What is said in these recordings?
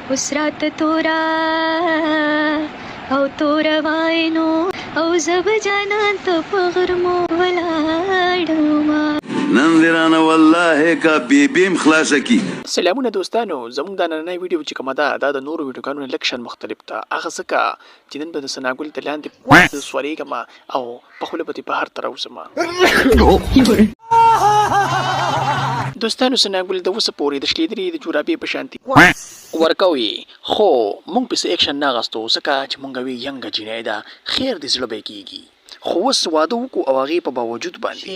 اوس راته تورا او تورا وایو او زب جانان ته په غرمو ولاړما نن درانه والله کا بیبیم خلاصه کی. سلامونه دوستانو، زموږ د نننۍ ویډیو چې کومه ده دا د نورو ویډیوګانو لکشن مختلف ده. هغه ځکه چې نن به د ثناګل د لاندې سورېږم او په خوله به دې بهر ته راوځم. دوستانو ثناګل د اوسه پورې د شلیدرې د جورابې په شانتي ورکوي، خو موږ پسې اکشن نه اخیستو ځکه چې موږ وی ینګه جینۍ ده، خیر دې زړه به کېږي. خو اوس واده وکړو او هغې په باوجود باندې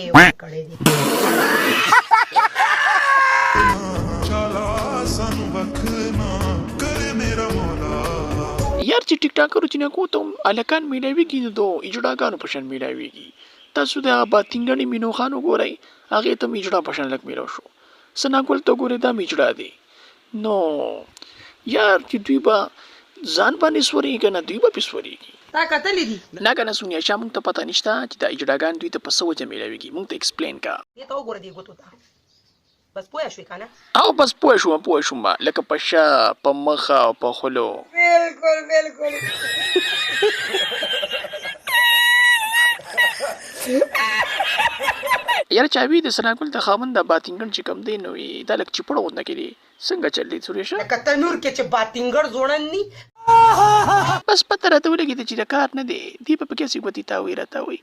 یار چې ټیک ټاکرو چې نه کوتم الکان میلاویږي نو دو اجړاګانو په شان میلاویږي. تاسو د باتینګړي مینو خان وګورئ، هغې ته میجړه په شان لږ میلاو شو. ثناګل ته ګورئ دا میجړه دی. نو یار چې دوی به ځان باندې سورېږي که نه دوی به پې سورېږي. تا کتلی دي نه که نه سونیا شاه موږ ته پته نشته چې دا اجړاګان دوی ته په څه وجه میلاویږي. موږ ته ایکسپلین کا دې ته وګوره دې ګوتو ته بس پوه شوې که نه او بس پوه شوم لکه په شا په مخه او په خولو. بالکل یاره چاوي د ثناګل د خاوند د باتینګن چې کم دی نو دا لږ چپړه غوندې کړي. څنګه چل دی سوریشه؟ لکه تنور کې چې باتینګړ زوړن ني بس پته راته ولګېده چې د کار نه دی دی په پکې سیګوتې تاوی راته وایي.